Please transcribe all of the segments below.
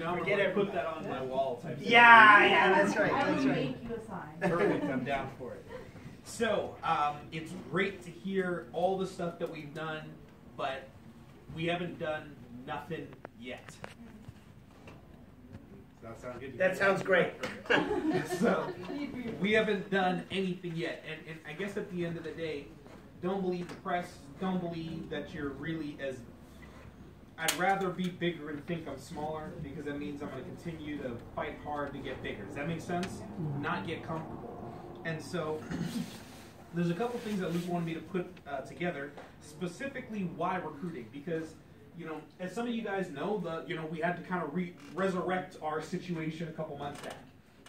I'm going to put that on my wall type thing. Yeah, that's right. I That's will right. make you a sign. Perfect, I'm down for it. So, it's great to hear all the stuff that we've done, but we haven't done nothing yet. Does that sound good? That sounds great. So, we haven't done anything yet. And I guess at the end of the day, don't believe the press, don't believe that you're really as... I'd rather be bigger and think I'm smaller, because that means I'm going to continue to fight hard to get bigger. Does that make sense? Not get comfortable. And so, there's a couple things that Luke wanted me to put together, specifically why recruiting. Because, you know, as some of you guys know, we had to kind of resurrect our situation a couple months back.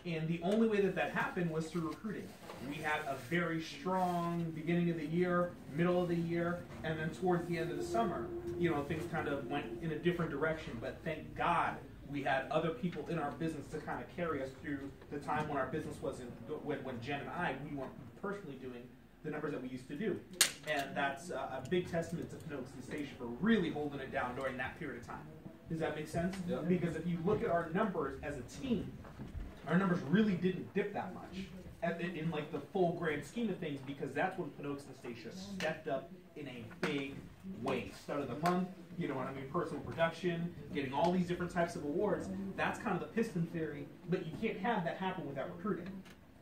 And the only way that that happened was through recruiting. We had a very strong beginning of the year, middle of the year, and then towards the end of the summer, you know, things kind of went in a different direction. But thank God we had other people in our business to kind of carry us through the time when our business wasn't, when Jen and I, we weren't personally doing the numbers that we used to do. And that's a big testament to Pinocchio Station for really holding it down during that period of time. Does that make sense? Yeah. Because if you look at our numbers as a team, our numbers really didn't dip that much in like the full grand scheme of things, because that's when Pinocchio Station stepped up in a big way. Start of the month, you know what I mean, personal production, getting all these different types of awards. That's kind of the piston theory, but you can't have that happen without recruiting.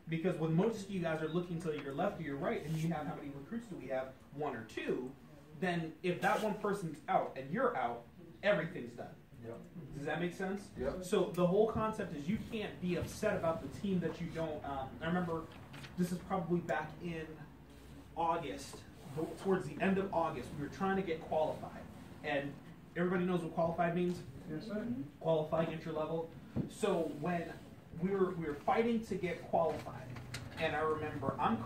Because when most of you guys are looking to your left or your right, and you have how many recruits do we have, 1 or 2, then if that one person's out and you're out, everything's done. Yep. Does that make sense? Yep. So the whole concept is you can't be upset about the team that you don't. I remember this is probably back in August, towards the end of August, we were trying to get qualified. And everybody knows what qualified means? Yes, sir. Qualifying entry level. So when we were fighting to get qualified, and I remember I'm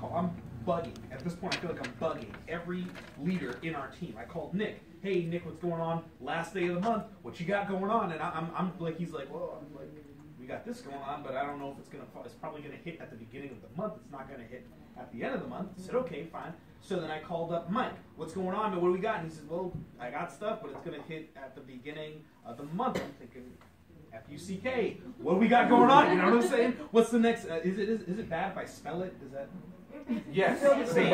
bugging. At this point, I feel like I'm bugging every leader in our team. I called Nick. Hey, Nick, what's going on? Last day of the month. What you got going on? And I'm like, he's like, well, I'm like, we got this going on, but I don't know if it's gonna. It's probably gonna hit at the beginning of the month. It's not gonna hit at the end of the month. I said, okay, fine. So then I called up Mike. What's going on? What do we got? And he says, well, I got stuff, but it's gonna hit at the beginning of the month. I'm thinking, F-U-C-K. What do we got going on? You know what I'm saying? What's the next? Is it bad if I spell it? Is that? Yes. See?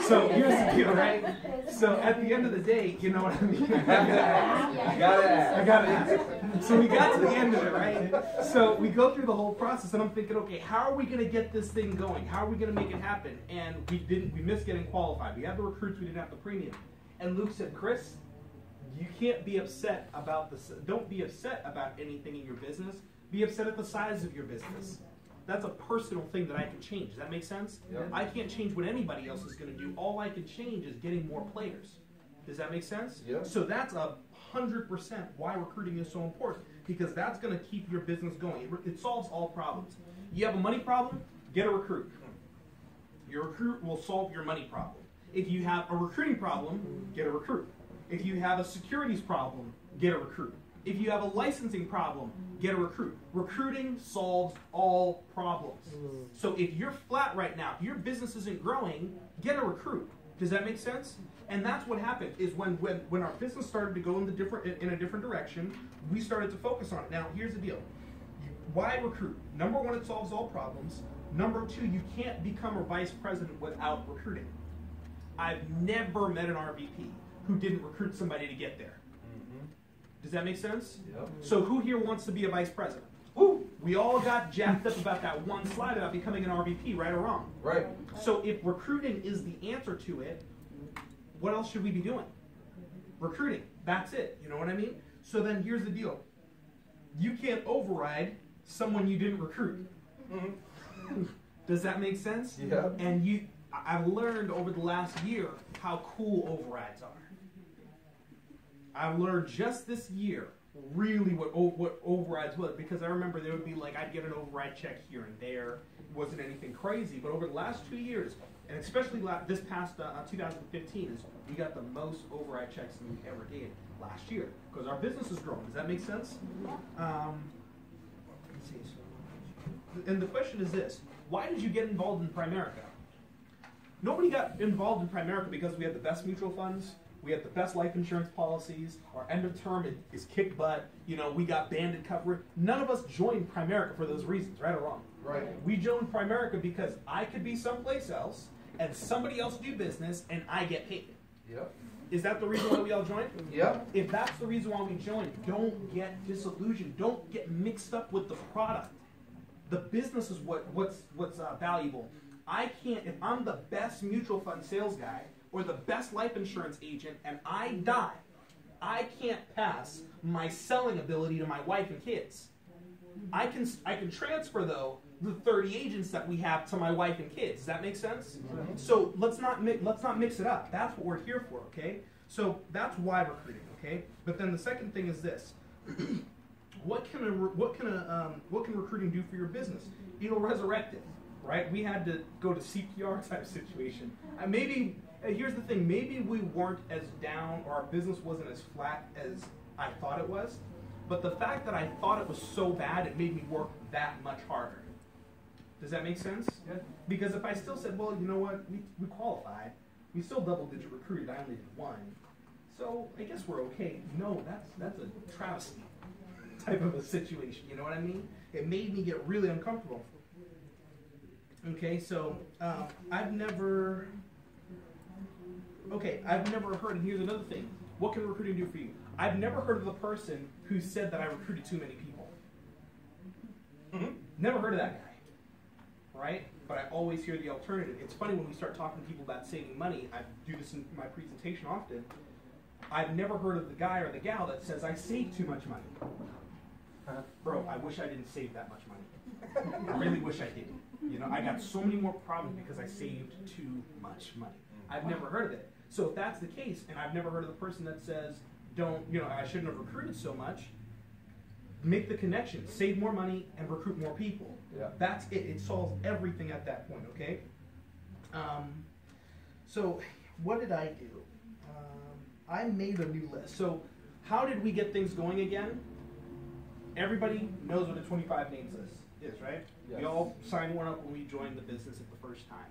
So here's the deal, right? So at the end of the day, you know what I mean? I gotta ask. So we got to the end of it, right? So we go through the whole process, and I'm thinking, okay, how are we going to get this thing going? How are we going to make it happen? And we missed getting qualified. We had the recruits, we didn't have the premium. And Luke said, Chris, you can't be upset about this. Don't be upset about anything in your business. Be upset at the size of your business. That's a personal thing that I can change. Does that make sense? Yep. I can't change what anybody else is going to do. All I can change is getting more players. Does that make sense? Yep. So that's 100% why recruiting is so important, because that's going to keep your business going. It solves all problems. You have a money problem, get a recruit. Your recruit will solve your money problem. If you have a recruiting problem, get a recruit. If you have a securities problem, get a recruit. If you have a licensing problem, get a recruit. Recruiting solves all problems. So if you're flat right now, if your business isn't growing, get a recruit. Does that make sense? And that's what happened, is when our business started to go in a different direction, we started to focus on it. Now, here's the deal. Why recruit? Number one, it solves all problems. Number two, you can't become a vice president without recruiting. I've never met an RVP who didn't recruit somebody to get there. Does that make sense? Yep. So who here wants to be a vice president? Woo! We all got jacked up about that one slide about becoming an RVP, right or wrong? Right. So if recruiting is the answer to it, what else should we be doing? Recruiting. That's it. You know what I mean? So then here's the deal. You can't override someone you didn't recruit. Does that make sense? Yeah. And I've learned over the last year how cool overrides are. I've learned just this year really what overrides was, because I remember there would be like, I'd get an override check here and there. It wasn't anything crazy, but over the last 2 years, and especially this past 2015, is we got the most override checks than we ever did last year, because our business is growing. Does that make sense? Let's see. And the question is this: why did you get involved in Primerica? Nobody got involved in Primerica because we had the best mutual funds, We have the best life insurance policies. Our end of term is kick butt. You know, we got banded coverage. None of us joined Primerica for those reasons, right or wrong? Right. We joined Primerica because I could be someplace else and somebody else do business and I get paid. Yep. Is that the reason why we all joined? Yep. If that's the reason why we joined, don't get disillusioned. Don't get mixed up with the product. The business is what's valuable. I can't, if I'm the best mutual fund sales guy or the best life insurance agent and I die, I can't pass my selling ability to my wife and kids. I can transfer, though, the 30 agents that we have to my wife and kids. Does that make sense? Mm-hmm. So let's not mix it up. That's what we're here for, okay? So that's why recruiting, okay? But then the second thing is this: what can recruiting do for your business? It'll resurrect it, right? We had to go to CPR type situation. Here's the thing: maybe we weren't as down, or our business wasn't as flat as I thought it was. But the fact that I thought it was so bad, it made me work that much harder. Does that make sense? Yeah. Because if I still said, well, you know what, we qualified, we still double-digit recruited, I only did one, so I guess we're okay. No, that's a travesty type of a situation, you know what I mean? It made me get really uncomfortable. Okay, so I've never heard, and here's another thing, what can recruiting do for you? I've never heard of the person who said that I recruited too many people. Mm-hmm. Never heard of that guy, right? But I always hear the alternative. It's funny when we start talking to people about saving money, I do this in my presentation often, I've never heard of the guy or the gal that says, I saved too much money. Bro, I wish I didn't save that much money. I really wish I didn't. You know, I got so many more problems because I saved too much money. I've never heard of it. So if that's the case, and I've never heard of the person that says, I shouldn't have recruited so much, make the connection, save more money, and recruit more people. Yeah. That's it. It solves everything at that point, okay? So what did I do? I made a new list. So how did we get things going again? Everybody knows what a 25 names list is, right? Yes. We all signed one up when we joined the business at the first time.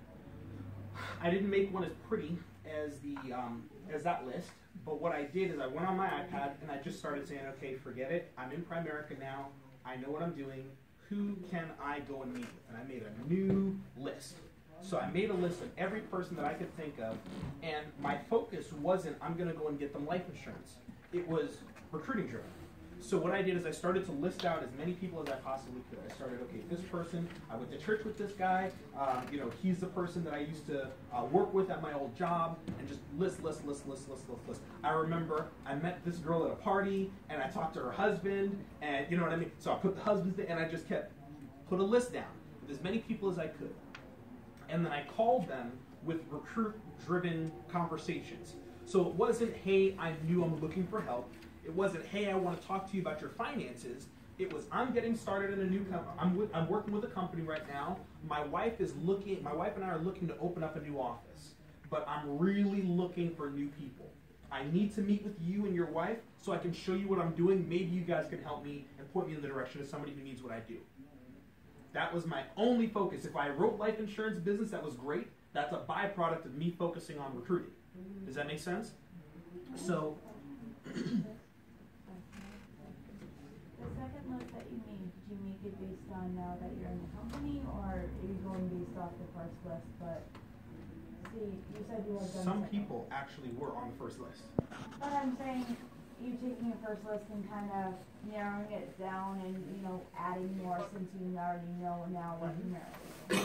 I didn't make one as pretty as as that list, but what I did is I went on my iPad and I just started saying, okay, forget it. I'm in Primerica now. I know what I'm doing. Who can I go and meet with? And I made a new list. So I made a list of every person that I could think of, and my focus wasn't, I'm going to go and get them life insurance. It was recruiting driven. So what I did is I started to list out as many people as I possibly could. I started, okay, this person, I went to church with this guy, he's the person that I used to work with at my old job, and just list. I remember I met this girl at a party, and I talked to her husband, and you know what I mean? So I put the husband's name, and I just put a list down with as many people as I could. And then I called them with recruit-driven conversations. So it wasn't, hey, I knew I'm looking for help. It wasn't, hey, I want to talk to you about your finances. It was, I'm getting started in a new company. I'm working with a company right now. My wife and I are looking to open up a new office. But I'm really looking for new people. I need to meet with you and your wife so I can show you what I'm doing. Maybe you guys can help me and point me in the direction of somebody who needs what I do. That was my only focus. If I wrote life insurance business, that was great. That's a byproduct of me focusing on recruiting. Does that make sense? So... The second list that you made, did you make it based on now that you're in the company, or are you going based off the first list? But see, you said you had done some people actually were on the first list. But I'm saying you taking the first list and kind of narrowing it down and adding more since you already know now what you know.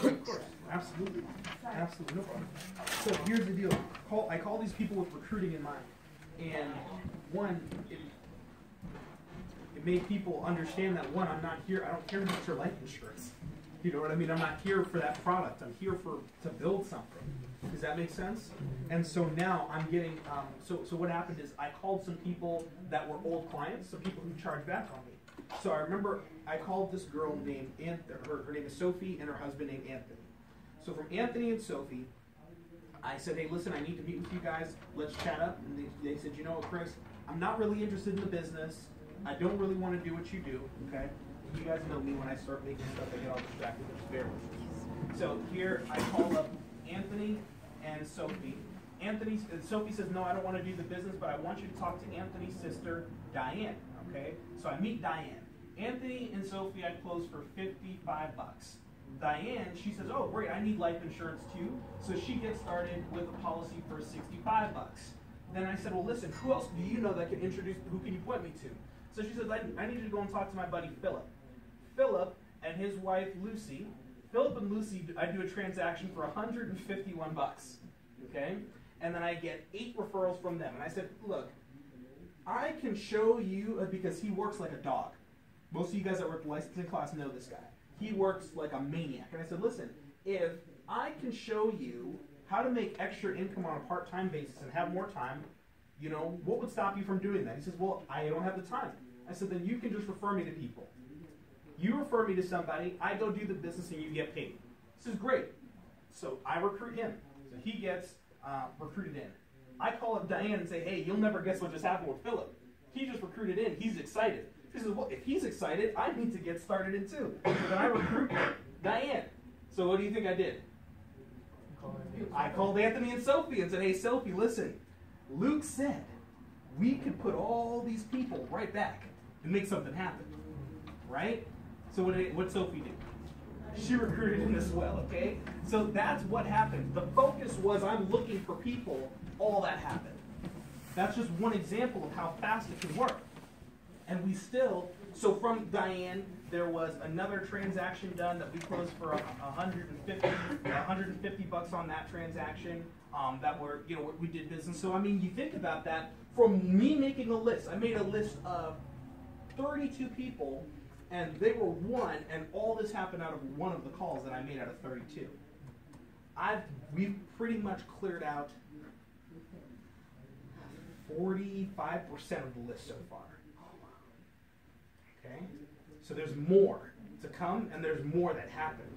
Of course, absolutely, absolutely, no problem. So here's the deal: I call these people with recruiting in mind, and one. It made people understand that, one, I'm not here, I don't care about your life insurance. You know what I mean? I'm not here for that product. I'm here to build something. Does that make sense? And so now I'm getting, so what happened is I called some people that were old clients, some people who charged back on me. So I remember I called this girl named Anthony, her name is Sophie, and her husband named Anthony. So from Anthony and Sophie, I said, hey, listen, I need to meet with you guys. Let's chat up. And they said, you know what, Chris, I'm not really interested in the business. I don't really want to do what you do, okay? You guys know me, when I start making stuff, I get all distracted, which is fair. So here, I call up Anthony and Sophie, Anthony, Sophie says, no, I don't want to do the business, but I want you to talk to Anthony's sister, Diane, okay? So I meet Diane. Anthony and Sophie I close for 55 bucks. Diane, she says, oh, great, I need life insurance too. So she gets started with a policy for 65 bucks. Then I said, well, listen, who else do you know that can introduce, who can you point me to? So she says, I need you to go and talk to my buddy Philip. Philip and his wife Lucy, Philip and Lucy, I do a transaction for 151 bucks, okay? And then I get 8 referrals from them. And I said, look, I can show you, because he works like a dog. Most of you guys that work the licensing class know this guy. He works like a maniac. And I said, listen, if I can show you how to make extra income on a part-time basis and have more time, you know, what would stop you from doing that? He says, well, I don't have the time. I said, then you can just refer me to people. You refer me to somebody, I go do the business, and you get paid. This is great. So I recruit him. So he gets recruited in. I call up Diane and say, hey, you'll never guess what just happened with Philip. He just recruited in. He's excited. She says, well, if he's excited, I need to get started in too. So then I recruit Diane. So what do you think I did? I called Anthony and Sophie and said, hey, Sophie, listen. Luke said we could put all these people right back and make something happen. Right? So what Sophie do? She recruited him as well, okay? So that's what happened. The focus was I'm looking for people. All that happened. That's just one example of how fast it can work. And we still, so from Diane, there was another transaction done that we closed for 150 bucks on that transaction. That were, you know, we did business. So I mean, you think about that. From me making a list, I made a list of 32 people, and they were one, and all this happened out of one of the calls that I made out of 32. We've pretty much cleared out 45% of the list so far. Okay? So there's more to come, and there's more that happened.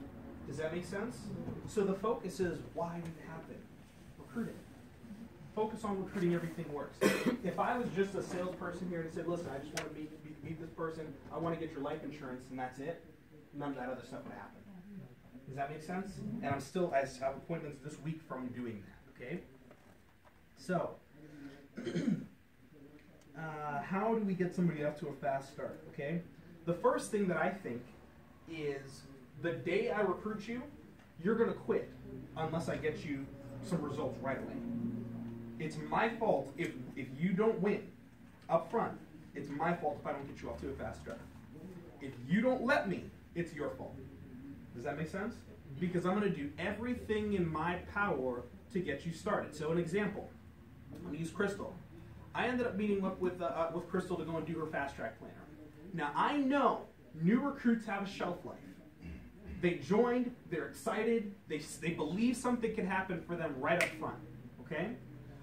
Does that make sense? So the focus is, why did it happen? Recruiting. Focus on recruiting, everything works. If I was just a salesperson here and said, listen, I just want to meet this person, I want to get your life insurance, and that's it, none of that other stuff would happen. Does that make sense? And I have appointments this week from doing that, okay? So, how do we get somebody up to a fast start, okay? The first thing that I think is the day I recruit you, you're going to quit unless I get you some results right away. It's my fault if you don't win up front. It's my fault if I don't get you off to a fast start. If you don't let me, it's your fault. Does that make sense? Because I'm going to do everything in my power to get you started. So an example, I'm going to use Crystal. I ended up meeting up with Crystal to go and do her fast track planner. Now I know new recruits have a shelf life. They joined, they're excited, they believe something can happen for them right up front, okay?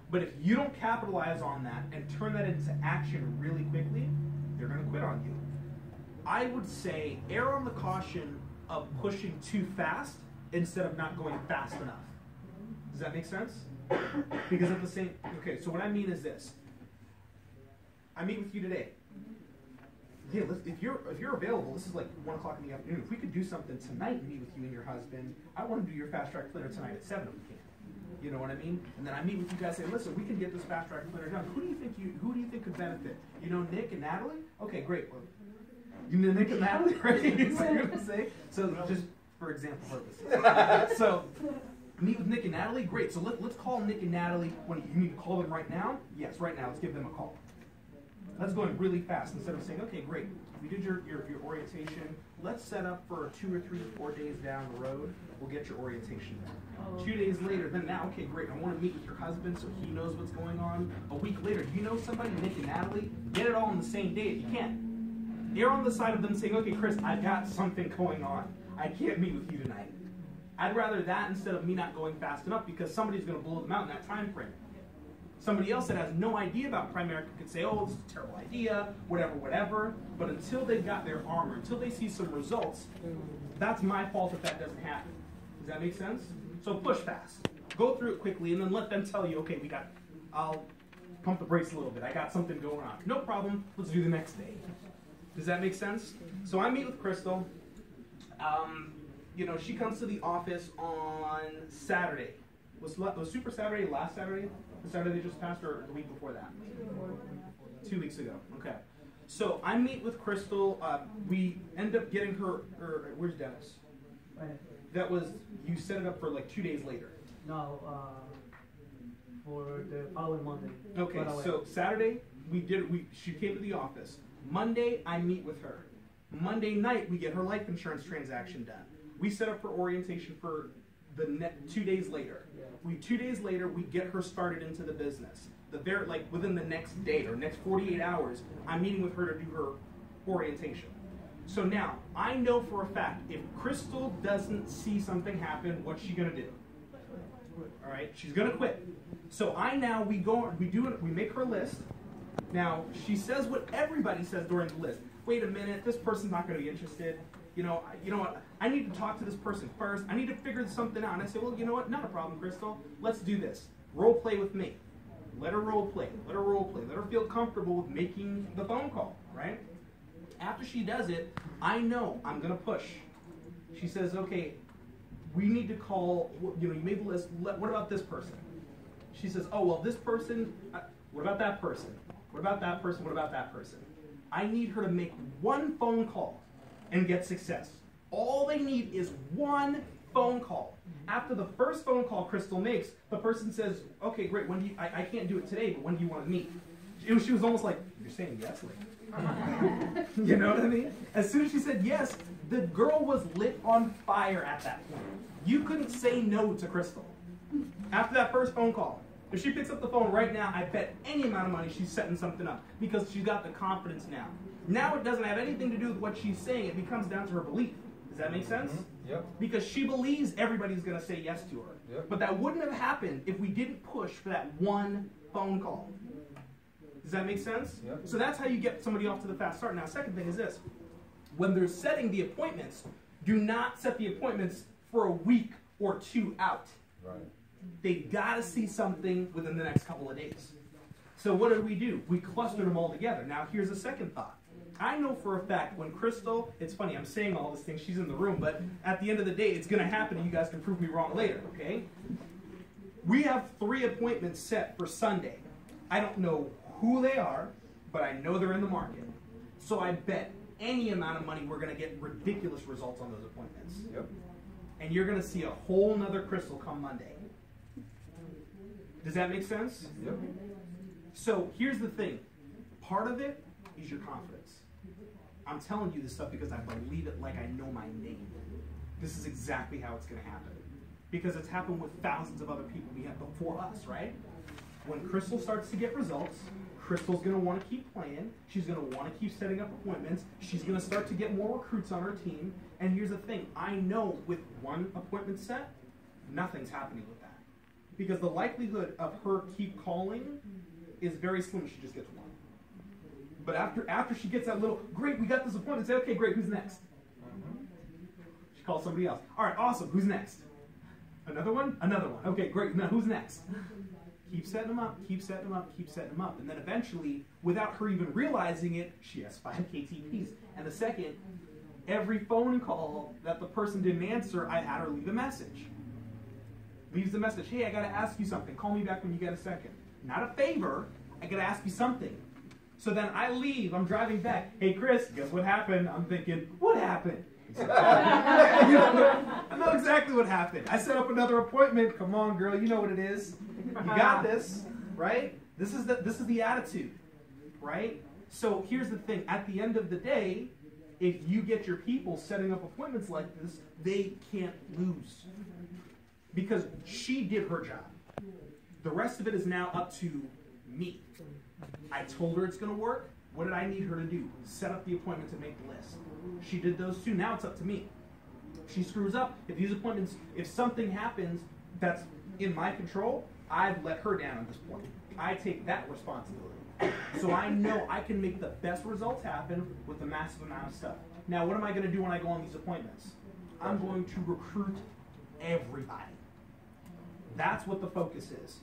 But if you don't capitalize on that and turn that into action really quickly, they're going to quit on you. I would say err on the caution of pushing too fast instead of not going fast enough. Does that make sense? Because at the same, okay, so what I mean is this. I meet with you today. Yeah, if you're available, this is like 1 o'clock in the afternoon. If we could do something tonight and meet with you and your husband, I want to do your fast track planner tonight at 7 if we can. You know what I mean? And then I meet with you guys and say, listen, we can get this fast track planner done. Who do you think could benefit? You know Nick and Natalie? Okay, great. Well, you know Nick and Natalie, right? Is what you're gonna say? So just for example purposes. So meet with Nick and Natalie? Great. So let's call Nick and Natalie. When you need to call them right now? Yes, right now. Let's give them a call. That's going really fast. Instead of saying, okay, great, we did your orientation. Let's set up for 2 or 3 or 4 days down the road. We'll get your orientation done. 2 days later, then now, okay, great, I want to meet with your husband so he knows what's going on. A week later, do you know somebody, Nick and Natalie? Get it all on the same day if you can. Err on the side of them saying, okay, Chris, I've got something going on. I can't meet with you tonight. I'd rather that instead of me not going fast enough because somebody's going to blow them out in that time frame. Somebody else that has no idea about Primerica could say, oh, this is a terrible idea, whatever. But until they've got their armor, until they see some results, that's my fault if that doesn't happen. Does that make sense? So push fast. Go through it quickly and then let them tell you, okay, I'll pump the brakes a little bit. I got something going on. No problem. Let's do the next day. Does that make sense? So I meet with Crystal. She comes to the office on Saturday. was Super Saturday last Saturday? The Saturday they just passed, or the week before that? 2 weeks ago. Okay. So I meet with Crystal. We end up getting her. Where's Dennis? That was, you set it up for like 2 days later. No, for the following Monday. Okay, so Saturday she came to the office. Monday I meet with her. Monday night we get her life insurance transaction done. We set up for orientation for the 2 days later. 2 days later we get her started into the business. Within the next day or next 48 hours, I'm meeting with her to do her orientation. So now I know for a fact if Crystal doesn't see something happen, what's she gonna do? All right, she's gonna quit. So we make her list. Now she says what everybody says during the list. Wait a minute, this person's not gonna be interested. You know what? I need to talk to this person first. I need to figure something out. And I say, well, you know what? Not a problem, Crystal. Let's do this. Role play with me. Let her role play. Let her role play. Let her feel comfortable with making the phone call, right? After she does it, I know I'm gonna push. She says, okay, we need to call, you made the list, what about this person? She says, oh, well, this person, what about that person? What about that person? What about that person? I need her to make one phone call and get success. All they need is one phone call. After the first phone call Crystal makes, the person says, okay, great, when do you, I can't do it today, but when do you want to meet? She was almost like, you're saying yes, lady. You know what I mean? As soon as she said yes, the girl was lit on fire at that point. You couldn't say no to Crystal. After that first phone call, if she picks up the phone right now, I bet any amount of money she's setting something up because she's got the confidence now. Now it doesn't have anything to do with what she's saying. It becomes down to her belief. Does that make sense? Mm-hmm. Yep. Because she believes everybody's going to say yes to her. Yep. But that wouldn't have happened if we didn't push for that one phone call. Does that make sense? Yep. So that's how you get somebody off to the fast start. Now, second thing is this. When they're setting the appointments, do not set the appointments for a week or two out. Right. They've got to see something within the next couple of days. So what do? We clustered them all together. Now, here's a second thought. I know for a fact when Crystal, it's funny, I'm saying all this thing, she's in the room, but at the end of the day, it's going to happen and you guys can prove me wrong later, okay? We have 3 appointments set for Sunday. I don't know who they are, but I know they're in the market. So I bet any amount of money we're going to get ridiculous results on those appointments. Yep. And you're going to see a whole nother Crystal come Monday. Does that make sense? Yep. So here's the thing. Part of it is your confidence. I'm telling you this stuff because I believe it like I know my name. This is exactly how it's going to happen. Because it's happened with thousands of other people we had before us, right? When Crystal starts to get results, Crystal's going to want to keep playing. She's going to want to keep setting up appointments. She's going to start to get more recruits on her team. And here's the thing. I know with one appointment set, nothing's happening with that. Because the likelihood of her keep calling is very slim. She just gets one. But after she gets that little, great, we got this appointment, say, okay, great, who's next? She calls somebody else. All right, awesome, who's next? Another one? Another one. Okay, great, now who's next? Keep setting them up, keep setting them up, keep setting them up. And then eventually, without her even realizing it, she has 5 KTPs. And the second, every phone call that the person didn't answer, I had her leave a message. Leaves the message, hey, I got to ask you something. Call me back when you get a second. Not a favor, I got to ask you something. So then I leave, I'm driving back. Hey, Chris, guess what happened? I'm thinking, what happened? I know exactly what happened. I set up another appointment. Come on, girl, you know what it is. You got this, right? This is the attitude, right? So here's the thing. At the end of the day, if you get your people setting up appointments like this, they can't lose. Because she did her job. The rest of it is now up to me. I told her it's going to work. What did I need her to do? Set up the appointment to make the list. She did those 2. Now it's up to me. She screws up. If these appointments, if something happens that's in my control, I've let her down at this point. I take that responsibility. So I know I can make the best results happen with a massive amount of stuff. Now, what am I going to do when I go on these appointments? I'm going to recruit everybody. That's what the focus is.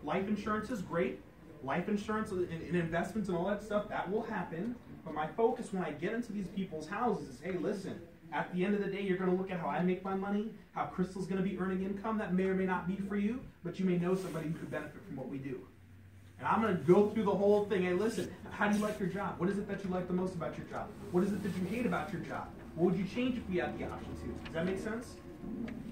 Life insurance is great. Life insurance and investments and all that stuff, that will happen. But my focus when I get into these people's houses is, hey, listen, At the end of the day, you're going to look at how I make my money, how Crystal's going to be earning income that may or may not be for you, but you may know somebody who could benefit from what we do. And I'm going to go through the whole thing. Hey, listen, how do you like your job? What is it that you like the most about your job? What is it that you hate about your job? What would you change if we had the option to? Does that make sense?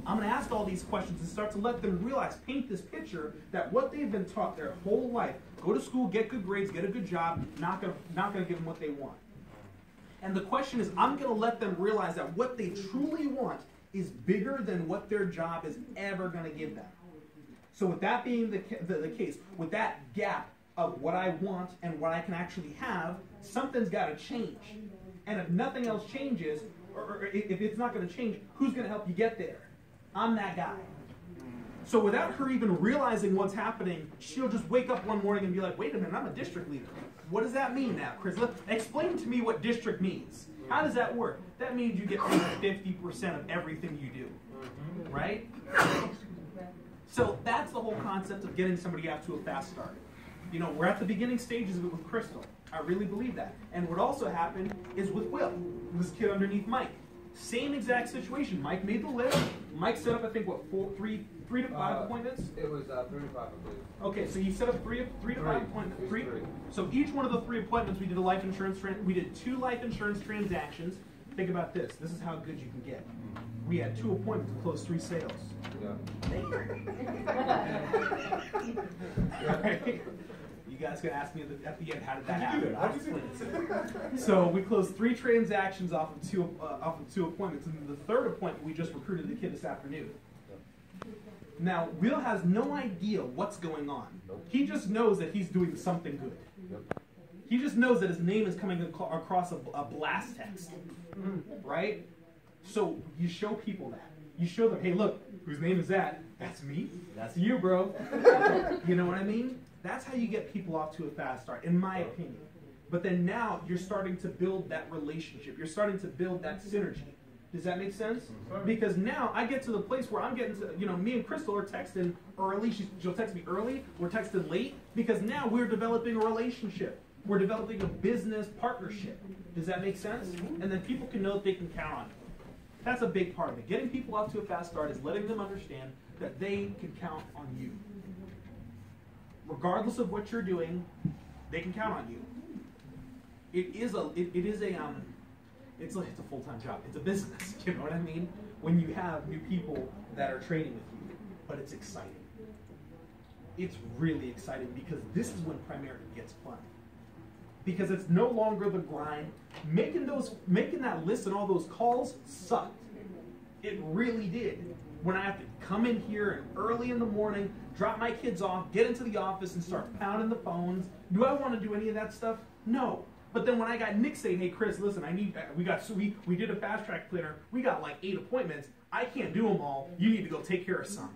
I'm going to ask all these questions and start to let them realize, paint this picture that what they've been taught their whole life, go to school, get good grades, get a good job, not going to give them what they want. And the question is, I'm going to let them realize that what they truly want is bigger than what their job is ever going to give them. So with that being the case, with that gap of what I want and what I can actually have, something's got to change. And if nothing else changes, or if it's not going to change, who's going to help you get there? I'm that guy. So without her even realizing what's happening, she'll just wake up one morning and be like, wait a minute, I'm a district leader. What does that mean now, Chris? Explain to me what district means. How does that work? That means you get paid 50% of everything you do, right? So that's the whole concept of getting somebody out to a fast start. You know, we're at the beginning stages of it with Crystal. I really believe that. And what also happened is with Will, this kid underneath Mike. Same exact situation. Mike made the list. Mike set up, I think, what, three to five appointments? It was 3 to 5, I believe. Okay, so he set up three to five appointments. Three. So each one of the 3 appointments, we did a life insurance. We did 2 life insurance transactions. Think about this. This is how good you can get. We had 2 appointments and closed 3 sales. Yeah. Right? You guys can ask me at the end, how did that happen? I'll explain it. So we closed 3 transactions off of two appointments, and the 3rd appointment we just recruited the kid this afternoon. Now, Will has no idea what's going on. He just knows that he's doing something good. He just knows that his name is coming across a blast text, right? So you show people that. You show them, hey, look, whose name is that? That's me. That's you, bro. You know what I mean? That's how you get people off to a fast start, in my opinion. But then now you're starting to build that relationship. You're starting to build that synergy. Does that make sense? Because now I get to the place where I'm getting to, you know, me and Crystal are texting early. She'll text me early. We're texting late because now we're developing a relationship. We're developing a business partnership. Does that make sense? And then people can know that they can count on it. That's a big part of it. Getting people off to a fast start is letting them understand that they can count on you. Regardless of what you're doing, they can count on you. It's a full-time job. It's a business, you know what I mean? When you have new people that are training with you, but it's exciting. It's really exciting because this is when Primerica gets fun. Because it's no longer the grind. Making that list and all those calls sucked. It really did. When I have to come in here and early in the morning, drop my kids off, get into the office and start pounding the phones. Do I want to do any of that stuff? No. But then when I got Nick saying, hey Chris, listen, we did a fast track planner. We got like 8 appointments. I can't do them all. You need to go take care of some.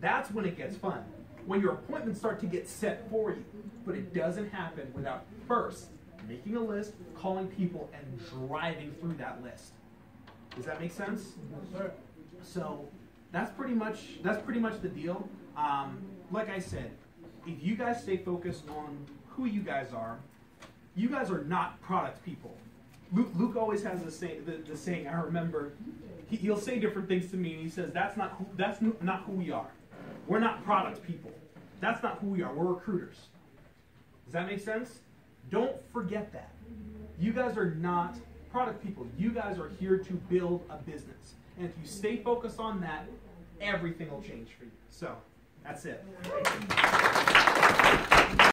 That's when it gets fun. When your appointments start to get set for you. But it doesn't happen without first making a list, calling people, and driving through that list. Does that make sense? Yes, sir. So that's pretty much the deal. Like I said, if you guys stay focused on who you guys are not product people. Luke always has the saying. I remember he'll say different things to me, and he says that's not who we are. We're not product people. That's not who we are. We're recruiters. Does that make sense? Don't forget that. You guys are not product people. You guys are here to build a business. And if you stay focused on that, everything will change for you. So, that's it.